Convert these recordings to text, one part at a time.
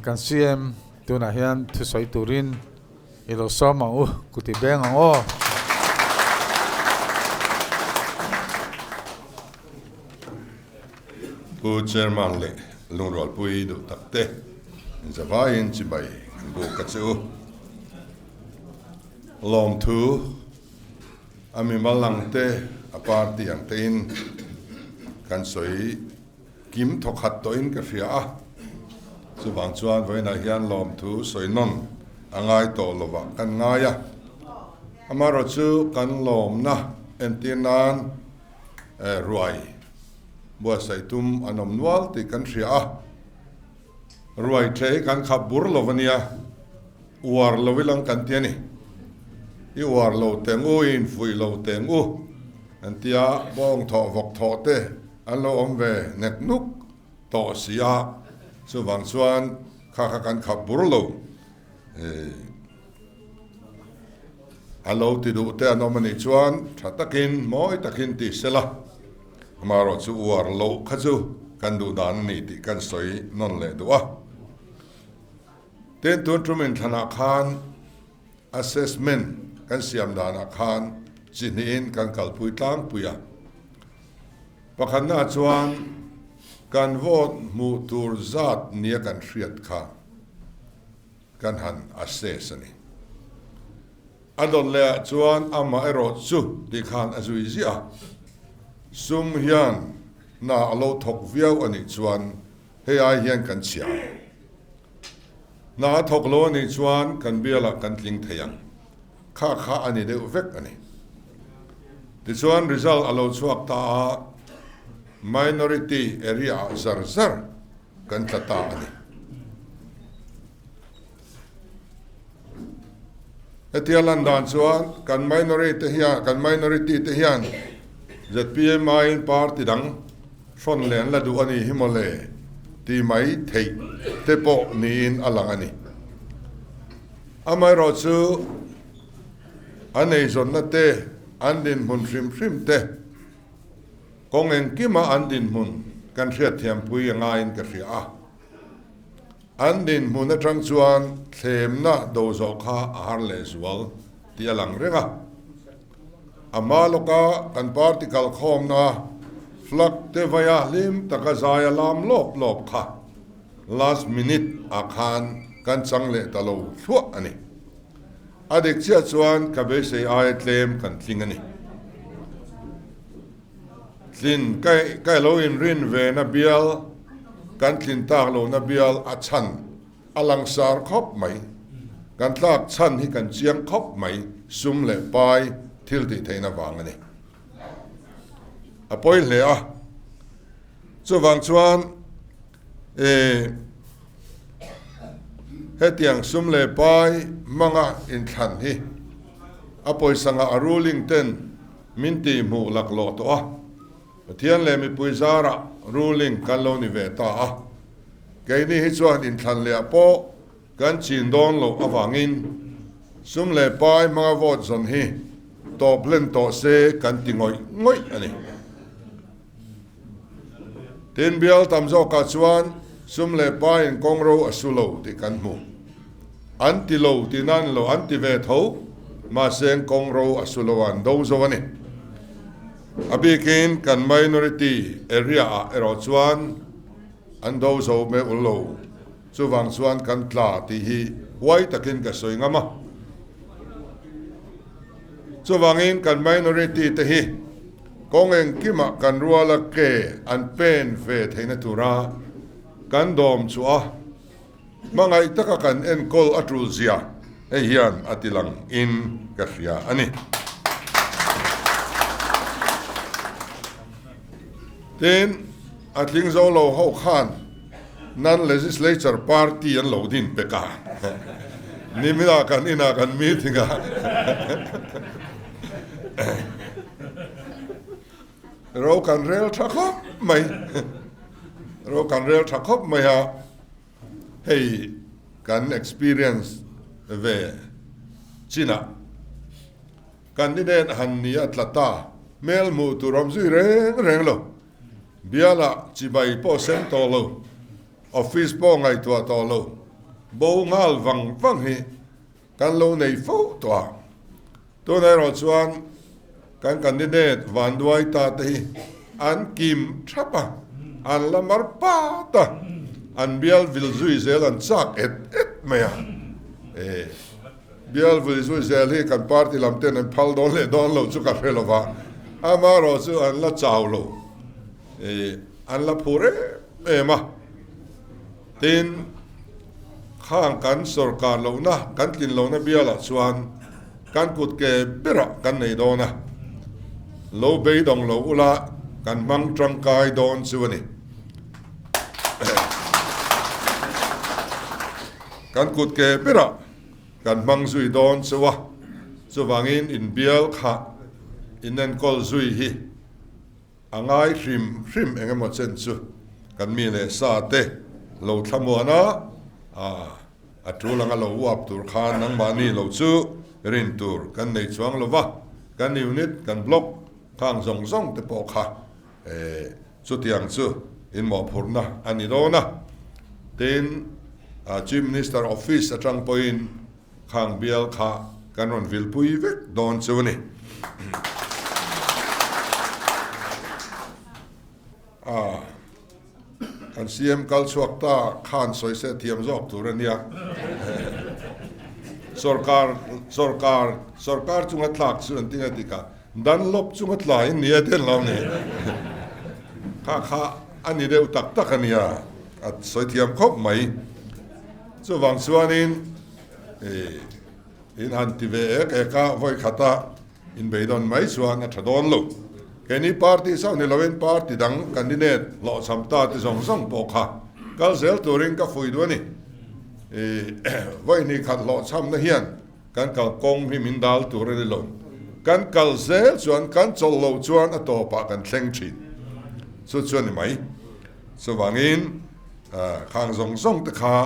kan CM tuna hian thu soi turin ilo som ang kuti beng ang Pu chairman le lungrol pui du takte zawain chibai bu kachu lom thu ami malang te aparti ang tein kan soi kim thokhat toin ka fia chu bang chuan voina hian lom thu soi non angai to lova kan ngaya amaro chu kan lom na entinan ruai bua sai tum anom nual ti kan ria ruai tre kan khabur lovania war lovilang kan tiani i war lo tengu in fui lo tengu antia bong tho vok tho te an lo om ve nek nuk to sia chu wang chuan kha kan khabur lo alo ti du te anomani chuan thatakin moi takin ti sela maro chu war lo khachu kan du dan ni ti kan soi non le duwa ten tun trumin thana khan assessment kan siam dana khan chinin kan kalpui tlang puya pakhan na chuan kan vote mu tur zat nia kan hriat kha kan han assess ani adon le chuan ama ero chu ti khan azui zia sum hian na alo thok viau ani chuan he ai hian kan chia na thok lo ni chuan kan biala kan tling theyang kha ani de vek ani ti chuan result alo chuak ta minority area zar kan tata ani etialan dan chuan kan minority te hian ZPMI in party dang son len la du ani himole ti mai thei te po ni in alang ani amai ro chu anei zon na te andin mun hrim te kong en kima andin mun kan thriat thiam pui anga in ka ria andin mun atang chuan thlem na do zo kha ar le zual ti alang renga amaloka kan particle khom na flak te vaya lim takazaya lam lop kha last minute akhan kan changle talo thua ani adik chia chuan kabe sei ai tlem kan tling ani tlin kai lo in rin ve na bial kan tlin tak lo na bial achan alangsar khop mai kan tlak chan hi kan chiang khop mai sum le pai thil ti theina wang ani apoi le chu wang chuan hetiang sum le pai manga in than hi apoi sanga a ruling ten minti mu lak lo to thian le Mipui zara ruling kan lo ni ve ta ke ni hi chuan in than le po kan chin don lo awangin sum le pai manga vote zon hi to blen to se kan tingoi ngoi ani ten bial tamzo ka chuan sum le pa in kongro asulo ti kan mu anti lo ti nan lo anti ve tho ma seng kongro asulo an do zo ani abikin kan minority area ero chuan an do zo me ulo chu wang chuan kan tla ti hi wai takin ka soingama chu wangin kan minority te hi kongen kima kan ruala ke an pen ve theina tura kan dom chu mangai taka kan en kol atul zia e hian atilang in ka hria ani ten atling zo lo ho khan nan legislature party an lo din peka nimila kan ina kan meetinga ro kan rel thakop mai ha hey kan experience ve china candidate han ni atlata mel mu tu rom zui reng lo biala chibai po sem to lo office po ngai tua to lo bo ngal wang hi kan lo nei fo to nei ro chuan kan candidate van duai ta te an kim thapa an lamar pa ta an bial vil zui zel an chak et maya bial vil zui zel hi kan party lam ten an phal don le don lo chu ka felova ama ro chu an la chaw lo an la phure ma tin khang kan sarkar lo na kan kin lo na biala chuan kan kut ke bira kan nei do na lo beidawng lo ula kan mang trangkai don chuani kan kut ke bira kan mang zui don chuwa chuwangin in bial kha inen kol zui hi angai hrim engemaw chen chu kan mi le sa te lo thlamuana a tulanga lo wap tur khan nang mani lo chu rin tur kan nei chuang lova kan unit kan block khang zong te po kha chu tiang chu in mo phurna ani dona tin chief minister office atang point khang bial kha kan ron vilpui vek don chu ni kan CM kal chuak ta khan soi se thiam jok tur ania sarkar chunga tlak chu an tinga tika dan lop chunga tla in nia ten law ni kha ani deu tak ania at soi thiam khop mai chu wang chuanin in han ti ve ka voi khata in beidon mai chuan a thadon lo keni party sau ni lowen party dang candidate lo samta ti song po kha kal zel turing ka fui do ni voi ni khat lo cham na hian kan kal kong hi min dal tur ni lo kan kal zel chuan kan chol lo chuan a to pa kan thleng thin chu chuan ni mai so wangin khang song te kha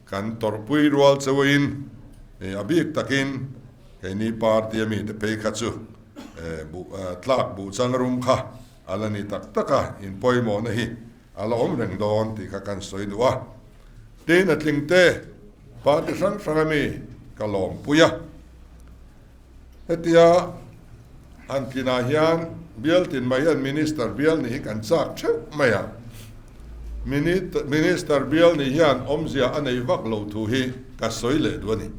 kan tor pui rual chawin abik takin keni party mi te pe kha chu tlak bu changrum kha alani taka in poimo na hi ala om reng don ti kha kan soi duwa tin atling te party sang mi kalom puya hetia an kina hian bial tin mai an minister bial ni kan chak theu maya minister bial ni hian omzia anei vak lo thu hi ka soi le duani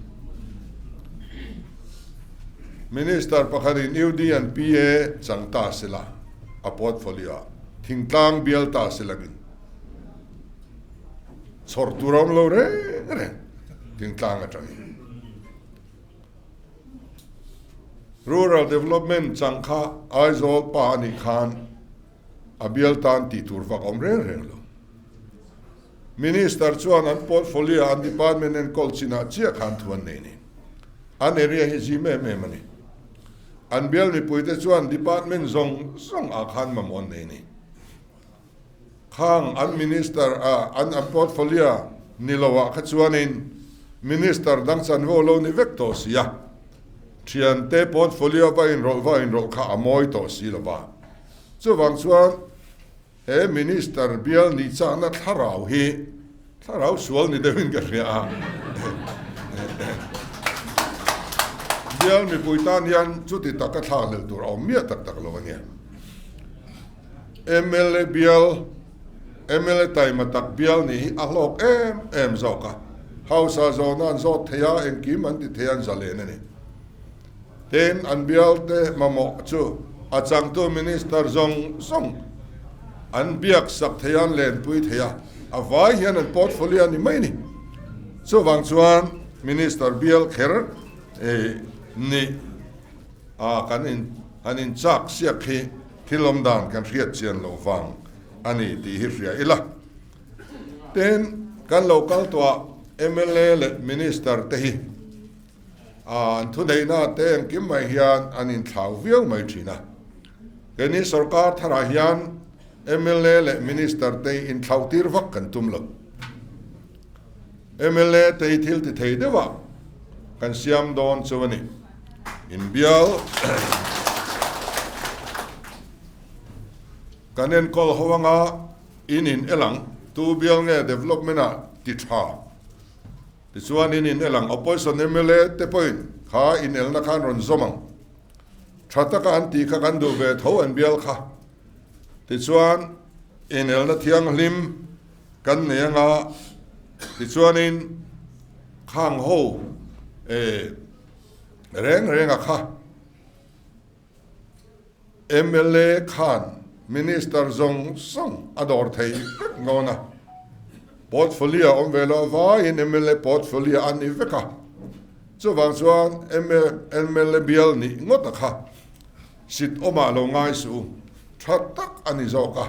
minister pakhari new dian PA changta sila a portfolio thingtlang bial ta silagin sorturam lo re thingtlang atang rural development changkha aizol pa ani khan abial tan ti turwa omre lo minister chuan an portfolio an department en kolchina chia khan thuan nei ni an area hi ji me mani an bial Mipui te chuan department zong a khan mamon nei ni khang an minister an portfolio nilowa kha chuanin minister dang chan vo lo ni vekto sia thian te portfolio va in rol kha amoi to si lo ba chu wang chuan minister bial ni cha na tharau sual ni devin ka ria bial Mipui tan hian chu ti taka tha le tur om mia tak lo ania MLA tai matak bial ni a lok em zoka hausa zonan zo thea en kim an ti thean zalen ni ten an bial te mamo chu achang tu minister zong an biak sak thean len pui thea avai hian an portfolio ni mai ni chu wang chuan minister bial kher ni kanin chak siak hi thilom dan kan riat chian lo wang ani ti hi ria ila ten kan local to MLA le minister te hi an thu dei na te kim mai hian anin thlau viau mai thina keni sarkar thara hian MLA le minister te in thlau tir vak kan tum lo MLA te thil ti thei dewa kan siam don chuani in bial kanen kol howanga in elang tu biang nge development a ti tha ti chuan in elang opposition MLA te point kha in el na khan ron zomang thata ka an ti kha kan du ve tho an bial kha ti chuan in el na thiang hlim kan ne nga ti chuan in khang ho reng a kha MLA khan Minister Zong Song ador thei ngona portfolio om velo va in MLA portfolio an iveka chu wang chuan MLA bial ni ngota kha sit oma lo ngai su that tak ani zoka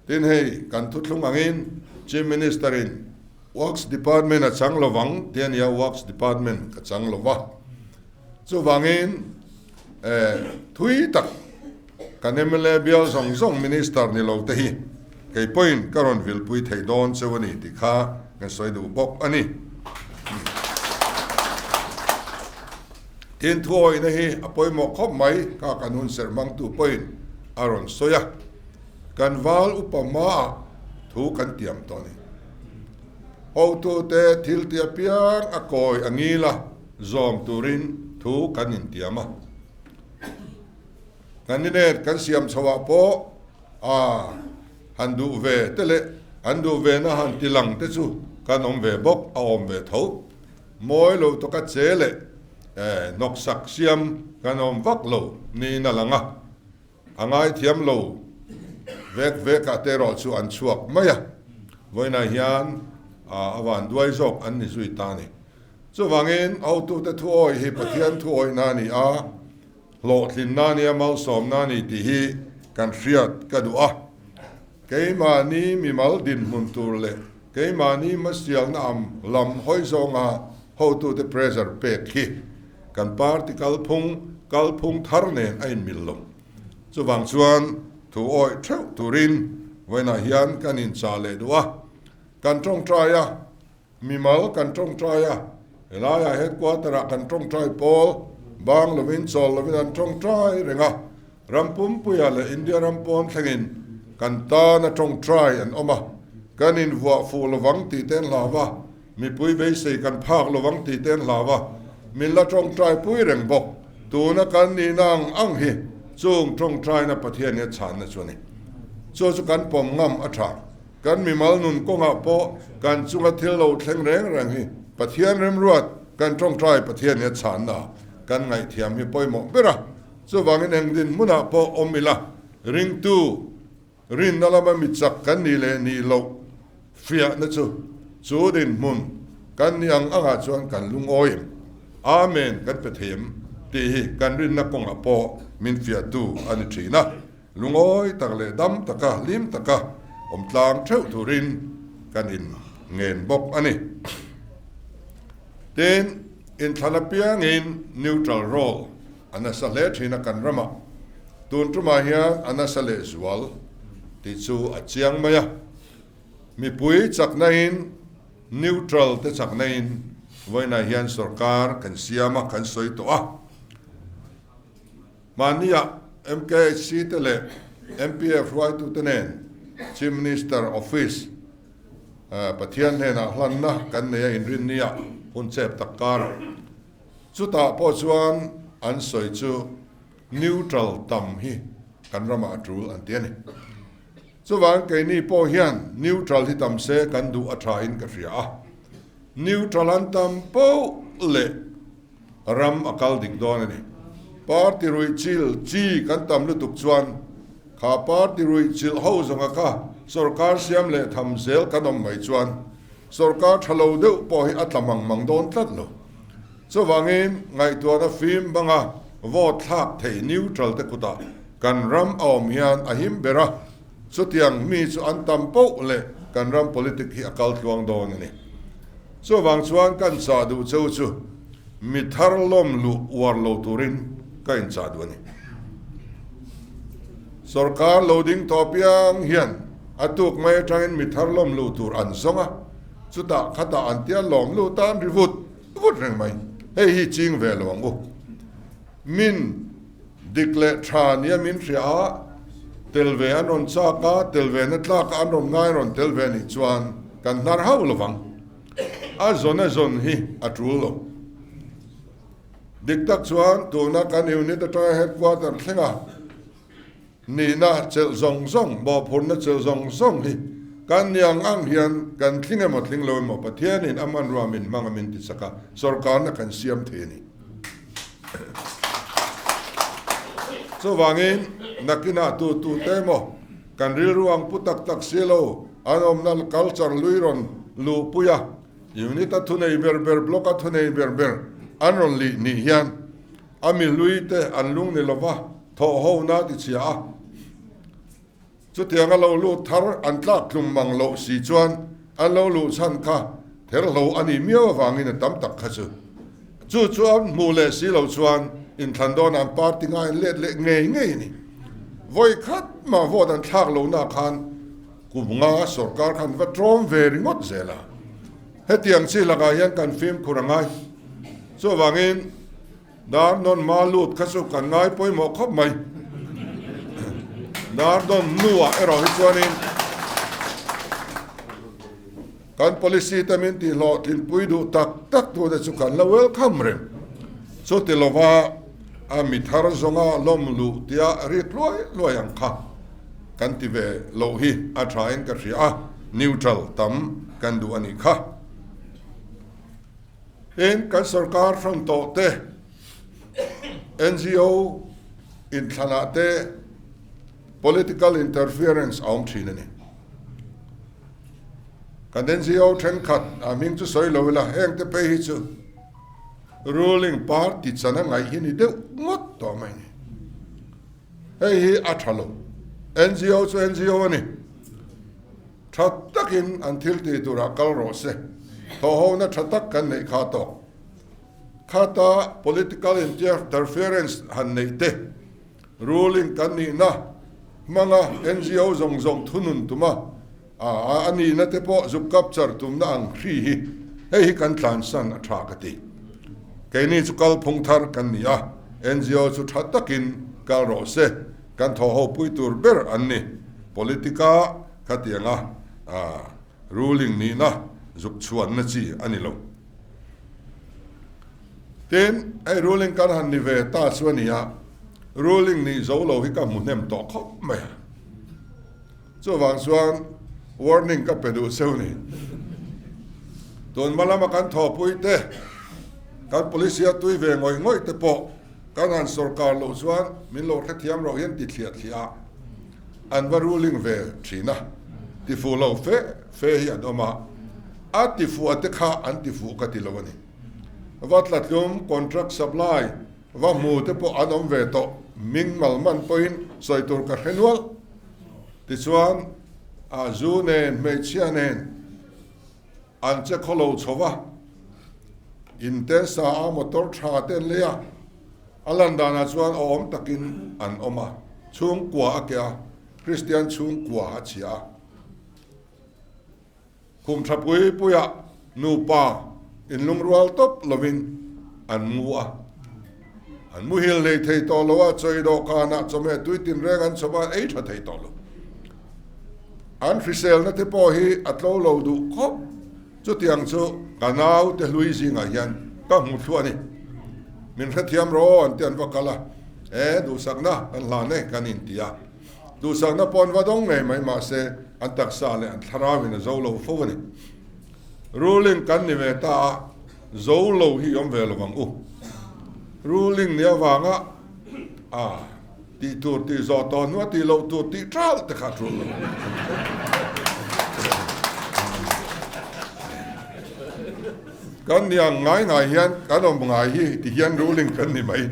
tin hei kan thu thlung angin chief minister in works department a changlo wang tian ya works department ka changlo wa chu wangin thui tak kan MLA bial zong minister ni lo te hi kei point karon vil pui thei don chewani ti kha nge soi du bok ani tin thuoi na hi apoi mo khop mai ka kanun sermang tu point aron soya kan wal upama thu kan tiam to ni ho tu te thil tia piang akoi angila zom turin thu kan in tiama candidate kan siam chawa po handu ve tele handu ve na han tilang te chu kan om ve bok a om ve tho moi lo to ka chele nok sak siam kan om vak lo ni na langa angai thiam lo vek ka te ro chu an chuak maya voina hian awan duai zok an ni zui ta ni chu wangin auto te thu oi hi pathian thu oi na ni a lo thlin na ni mal som na ni ti hi kan hriat ka du a keima ni mi mal din mun tur le keima ni masial na am lam hoi zonga ho tu the pressure pe khi kan particle phung thar nen ain millom chu wang chuan thu oi theu turin wena hian kan in cha le du a kan tong traya mi mal kan tong traya elaya headquarter kan tong trai pol bang lovin chol lovin an tong trai renga rampum puya le india rampon thangin kan ta na tong trai an oma kan in wa fu lowang ti ten lawa Mipui be se kan phak lowang ti ten lawa min la tong trai pui reng bok tu na kan ni nang ang hi chung tong trai na pathian ne chan na chuni chu kan pom ngam atha kan mi mal nun ko nga po kan chunga thil lo thleng reng hi pathian rem ruat kan tong trai pathian ne chan na kan ngai thiam hi poimo bera chu wangin eng din muna po omila ring tu rin nalama mi chak kan ni le ni lo fia na chu din mun kan yang anga chuan kan lung oi amen kan pe them ti hi kan rin na kong apo min fia tu ani thina lung oi tak le dam taka lim taka om tlang theu tu rin kan in ngen bok ani ten in thalapiang in neutral role anasale thina kan rama tun tuma hian anasale zual ti chu achiang maya Mipui chakna in neutral te chakna in voina hian sarkar kan siama kan soi to a mania MKC tele MPF right to tenen chief minister office pathian hena hlanna kan ne in rin nia hun chep takar chuta po chuan an soi chu neutral tam hi kan rama atul an tiani chu wang ke ni po hian neutral hi tam se kan du atha in ka ria neutral an tam po le ram akal ding don ni party rui chil chi kan tam lu tuk chuan kha party rui chil ho zonga ka sarkar siam le tham zel kanom mai chuan sarkar thalo de po hi atlamang mangdon tlat lo so wangin ngai to na film banga vote thak thei neutral te kuta kan ram awm hian ahim bera so tiang mi chu an tam po le kan ram politic hi akal tluang don ni so wang chuan kan sa du chu mi thar lom lu war lo turin kain cha du ni sarkar loading topiang hian atuk mai tangin mi thar lom lu tur an songa chuta khata an tia lom lu tan rivut reng mai hei hi ching ve lawang u min declare thania min ria tel ve an ron cha ka tel ve na tlak an ron ngai ron tel ve ni chuan kan nar hau lovang a zon hi a trul lo dik tak chuan tuna kan unit a try headquarter thlenga ni na chel zong bo phun na chel zong hi kan yang ang hian kan thlinga mo thling lo mo pathian in aman ramin mangamin ti saka sarkar na kan siam the ni so wangin nakina tu te mo kan ril ruang putak tak silo anom nal culture luiron lu puya unit a thunei ber block a thunei ber anron li ni hian ami luite an lung ni lova tho ho na ti chia chu tiang a lo lu thar an tlak tlum mang lo si chuan an lo lu chan kha ther lo ani mio wangin tam tak kha chu chuan mu le si lo chuan in thandon an party ngai le ngei ni voi khat ma vod an thak lo na khan kumnga sarkar khan va trom very ngot zela hetiang chi laga yan kan film kurangai so wangin dar non malut khasu kan ngai poi mo khop mai dar don nuwa ero hi chuanin kan policy tamin ti lo tin pui du tak tu de chu kan la welcome rem so ti lova a mi thar zonga lom lu tia ri loi ang kha kan ti ve lo hi a thain ka ria neutral tam kan du ani kha en kan sarkar from to te NGO in thana te political interference aum thinani kan NGO then khat a ming chu soi lo la heng te pe hi chu ruling party chana ngai hi ni de ngot to mai ni hei hi athalo NGO chu NGO ani that takin until te tura kal ro se to ho na thatak kan nei kha to khata political interference han nei te ruling kan ni na manga NGO zong thunun tuma ani na te po zup capture tum na ang hri hi hei kan tlan san atha ka ti keini chu kal phung thar kan nia NGO chu thattakin kal ro se kan tho ho pui tur ber an ni politica khatianga ruling ni na zup chuan na chi ani lo ten ai ruling kan han ni ve ta chuania ruling ni zo lo hi ka munem to khop mai chu wang chuan warning ka pedu seu ni ton malama kan tho pui te kan policia tui ve ngoi te po kan han sarkar lo chuan min lo thiam ro hian ti thlia an va ruling ve thina ti fu lo fe hi adoma a ti fu ate kha an ti fu ka ti lo ni vatlatlum contract supply va mu te po anom ve to ming malman point soitur ka renwal ti chuan a zunen mechianen an che kholo chowa intensa a motor tha ten leya alandana chuan om takin an oma chung kwa akya Christian chung kwa achia kum thapui puya nupa in lungrual top lovin an mua an muhil le thei to lowa choi do kana chome tuitin regan choba ei tha thei to lo an frisel na te po hi atlo lo du khop chu tiang chu kanau te hlui zinga hian ka mu thuani min khathiam ro an tian wakala du sakna an la ne kanin tia du sakna pon wadong nei mai ma se an taksa le an tharawin zo lo fowani ruling kan ni ve ta zo lo hi om ve lo wang u ruling nia wanga ti tur ti zo to nu ti lo tu ti tral te kha tru kan nia ngai hian kan om ngai hi ti hian ruling kan ni mai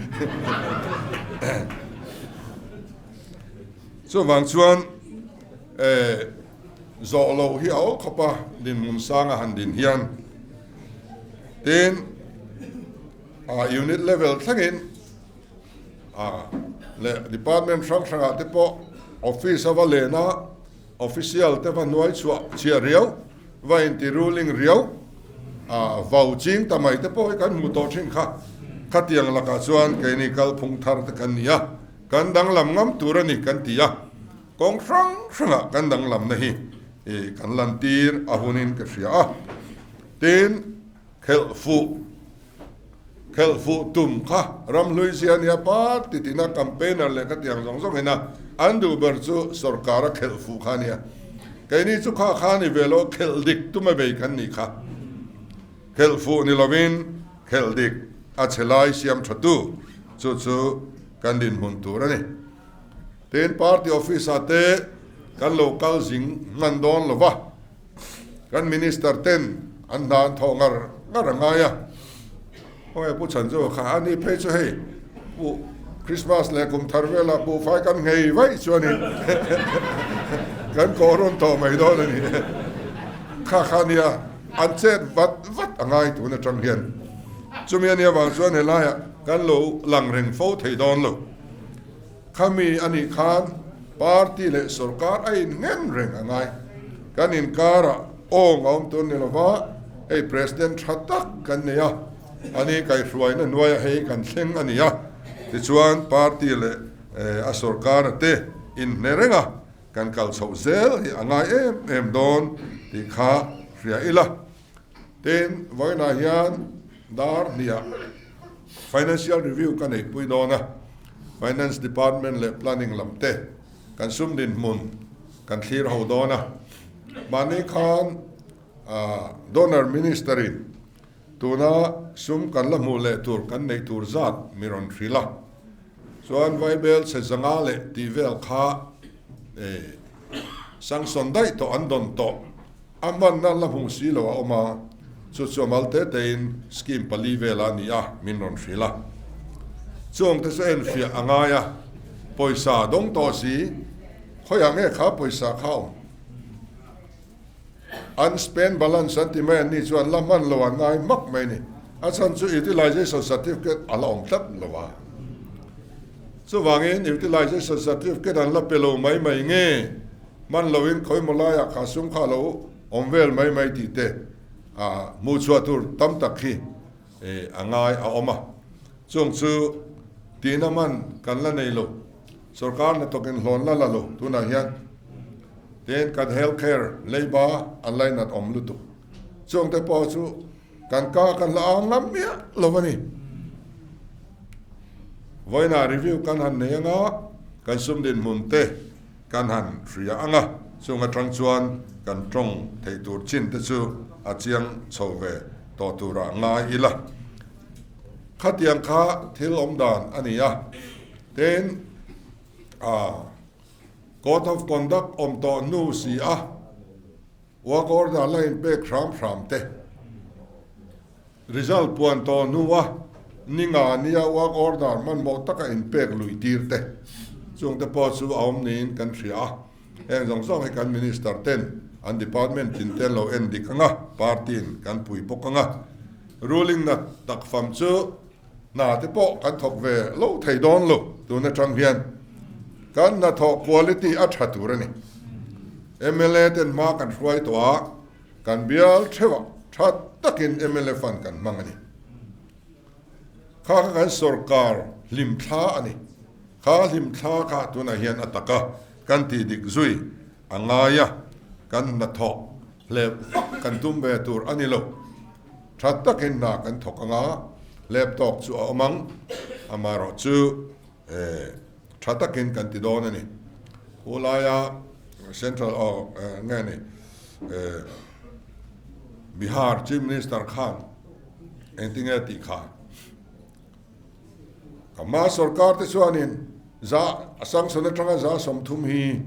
so wang chuan zo lo hi au khapa din mun sanga han din hian tin unit level thangin le department sang te po office avalena official te va noi chua chia riau va in ti ruling riau vouching tamai te po kan mu to thin kha khatiang laka chuan chemical phung thar te kan nia kan dang lam ngam turani kan tia kong sang kan dang lam na hi kan lan tir ahunin ka ria tin khel fu tum kha ram Louisiana pa titina campaigner le ka tiang zong zong hena andu ber chu sarkara khel fu khania kaini chu kha khani velo khel dik tu ma be kan ni kha khel fu ni lovin khel dik a chelai siam thatu chu kan din mun tur ani ten party office ate kan local jing ngan don lova kan minister ten an dan thongar ngarangaya oi pu chan zo kha ani phe chu hei pu Christmas le kum tharvela pu fai kan ngei vai chuani kan koron to mai do ni kha khania an chet vat angai tu na tang hian chumia nia wang chuan helaya kan lo lang reng fo thei don lo khami ani khan party le sarkar ai ngem reng angai kan in kara ong om tun ni lova ei president thatak kan nia ani kai hruai na nuai hei kan thleng ani ya ti chuan party le a sarkar te in nerenga kan kal chho zel hi angai em don ti kha ria ila ten voina hian dar nia financial review kan ei pui dona finance department le planning lamte kan sum din mun kan thlir ho dona mani khan donor ministerin tuna sum kan la mu le tur kan nei tur zat miron thrila chuan vaibel se zanga le tivel kha sang sondai to andon to amban na la hung si lo oma chu malte tein scheme pali vela ni a miron thrila chung te sen fia angaya poisa dong to si khoya nge kha poisa khao unspent balance sentiment ni chuan laman lo angai mak mai ni achan chu utilization certificate along tlat lowa chu wangin utilization certificate an la pelo mai nge man loin khoi molaya kha sum kha lo omvel mai ti te mu chua tur tam tak hi angai a oma chung chu tinaman kan la nei lo sarkar na token hlon la lo tuna hian ten kan healthcare leiba online at omlutu chung te po chu kan la angam mia lovani voina review kan han neanga kan sum din munte kan han ria anga chunga tang chuan kan trong thei tur chin te chu a chiang chove to tura nga ila khatiang kha thil om dan ania ten code of conduct om to nu si a work order line pe khram te result puan to nuwa ninga nia work order man mo taka in pek lui tir te chung te po chu om nin kan thria eng jong song kan minister ten an department tin ten lo en dikanga party kan pui pokanga ruling na tak fam chu na te po kan thok ve lo thei don lo tu na tang hian kan na thok quality a thaturani MLA ten ma kan hruai to a kan bial thewa that takin MLA fan kan mangani kha kan sarkar lim tha ani kha lim tha kha tu na hian ataka kan ti dik zui angaya kan na thok le kan tum be tur ani lo that takin na kan thok anga laptop chu amang amaro chu thatakin kan ti don ani ulaya central ngani Bihar chief minister Khan entinga ti kha kama sarkar te chuanin za asang sona tanga za som thum hi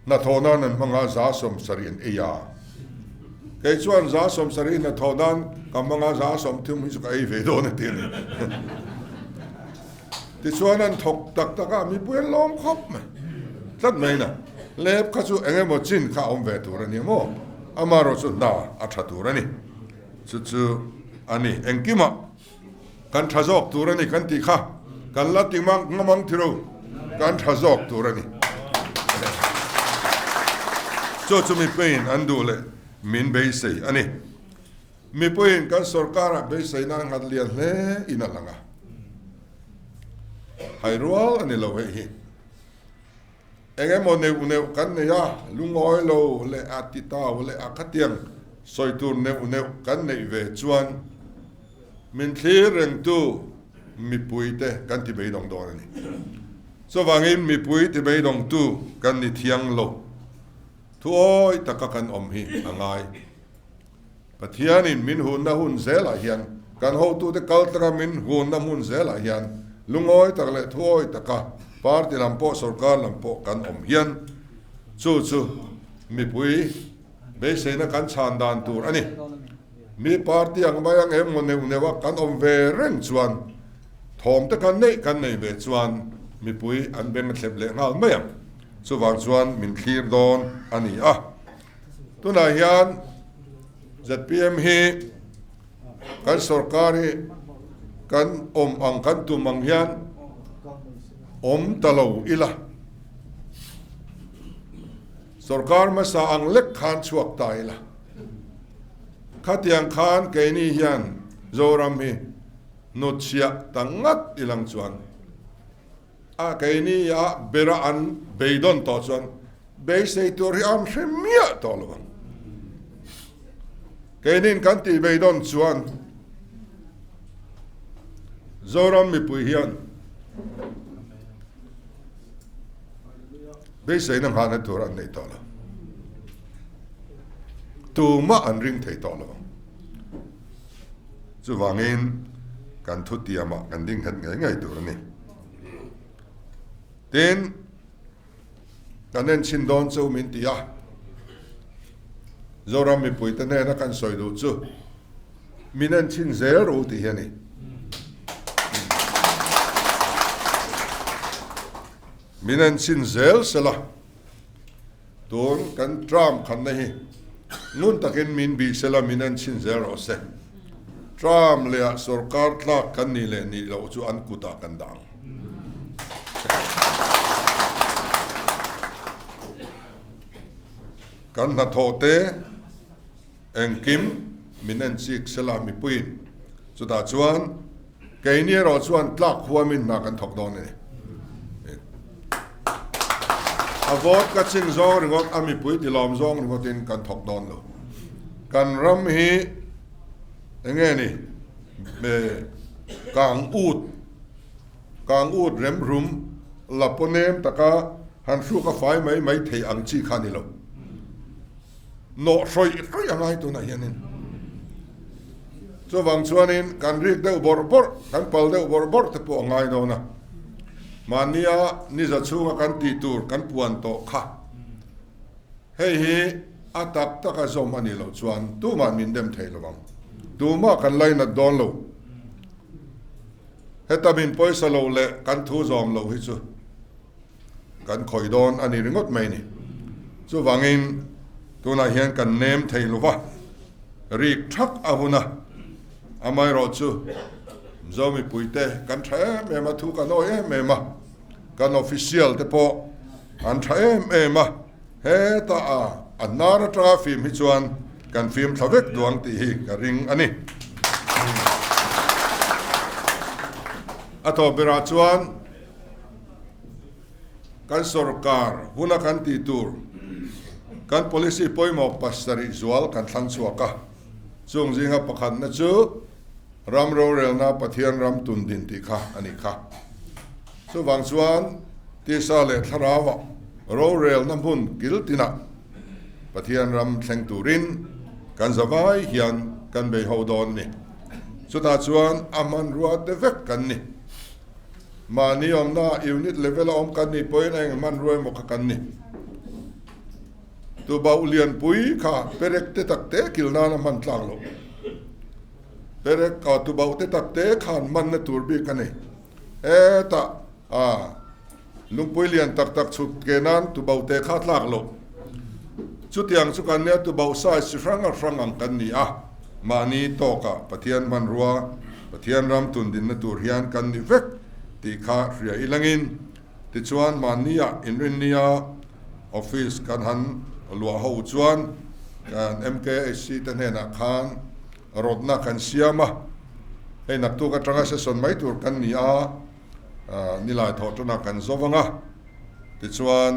na thona nan manga za som sarin eya ke chuan za som sarin na thonan kamanga za som thum hi chu kai ve do na ti ni ti chuan an thok tak taka mi puan lom khop ma tlat mai na lep kha chu enge mo chin kha om ve tur ani mo amaro chu na a tha tur ani chu ani engkima kan thazok tur ani kan ti kha kan la ti mang ngamang thiro kan thazok tur ani chu mi pain andu le min be sei ani mi puin kan sarkara be sei na ngat lian le ina langa hai rual ani lo hi enge mo neu kan ne ya lungoi lo le atita le akatiang soitur neu kan nei ve chuan min thlir reng tu Mipui te kan ti beidawng dor ani so wangin Mipui ti beidawng tu kan ni thiang lo thu oi taka kan om hi angai pathianin min hun na hun zela hian kan ho tu te kaltra min hun na hun zela hian lungoi tak le thu oi taka party lampo sarkar lampo kan om hian chu Mipui be seina kan chan dan tur ani mi party ang bayang em mon newa kan om ve reng chuan thom te kan nei be chuan Mipui an ben thlep le ngal mayam chu wang chuan min thlir don ani a tuna hian ZPM hi kan sarkari kan om ang kan tumang hian om talo ila sarkar masa ang lek khan chuak ta ila khatiang khan ke ni hian zoram hi notsia tangat ilang chuan a ke ni ya bera an beidon to chuan be sei tur hi am hemia to lo ke nin kan ti beidon chuan zoram Mipui hian be sei nang hana tur an nei to lo tu ma an ring thei to lo chu wangin kan thu tiama kan ding het ngai tur ni tin kan nen chin don chu min tia zoram Mipui te ne na kan soi du chu minen chin zer u ti hiani minen chin zel sela tur kan tram khan nei nun takin min bi sela minen chin zer o se tram le sarkar tlak kan ni le ni lo chu an kuta kan dang kan na thote engkim minen sik sela Mipui chu da chuan ke ni ro chuan tlak huamin na kan thok don ni avot ka ching zong ringot Mipui ti lom zong ringotin kan thok don lo kan ram hi enge ni me kang ut rem rum laponem taka han su ka fai mai thei ang chi khani lo no soi angai tu na hianin so wang chuanin kan rik de bor kan pal de bor te po ngai do na mania ni za chunga kan ti tur kan puan to kha hei hi atak taka zom ani lo chuan tu man min dem thei lo wang tu ma kan lai na don lo heta min poisa lo le kan thu zom lo hi chu kan khoi don ani ringot mai ni chu wangin tuna hian kan nem thei lo wa rik thak ahuna amai ro chu zomi puite kan thae me ma thu kan o me ma kan official te po an thae me ma he ta a anara tra film hi chuan kan film thavek duang ti hi ka ring ani ato bera chuan kan sarkar huna kan ti tur kan policy poimo pastari zual kan thlang chuaka chung jinga pakhat na chu ram ro rel na pathian ram tun din ti kha ani kha so wang chuan ti sa le tharawa ro rel na mun gil tina pathian ram thleng turin kan zawai hian kan be ho don ni so ta chuan aman ruat de vek kan ni mani om na unit level om kan ni point ang man roi mo kan ni tu ba ulian pui kha perek te tak te kilna na man tlang lo perek ka tu ba te tak te khan man na tur bi kan ni ta lungpui lian tak chut kenan tu ba te kha tlak lo chu tiang chu kan ne tu ba sai si frang kan ni mani to ka pathian man ruwa pathian ram tun din na tur hian kan ni vek ti kha ria ilangin ti chuan mania inrinia office kan han lua ho chuan kan MKSC tan hena khan rodna kan siama he nak tu ka tanga se son mai tur kan ni nilai tho tuna kan zowanga ti chuan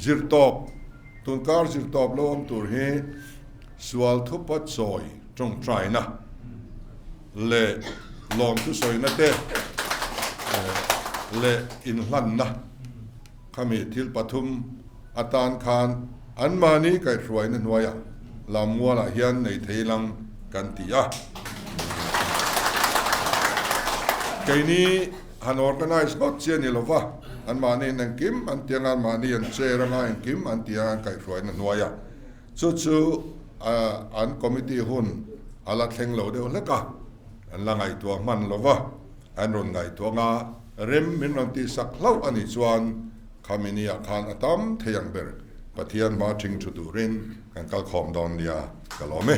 zirtop tun kar zirtop lo om tur hi sual thu pat soi trong trai na le lom tu soi na te le in hlan na khami thil pathum atan khan an mani kai ruai na nuaya lamwala hian nei theilang kan tia kaini han organize got chen ilova an mani nang kim an tiang an mani an cheranga an kim an tiang kai ruai na nuaya chu an committee hun ala thleng lo de leka an langai tua man lova an ron ngai tua nga rem min ron ti sak lau ani chuan khamini akhan atam theyang ber pathian ma thing chu turin kan kal khom don lia kalome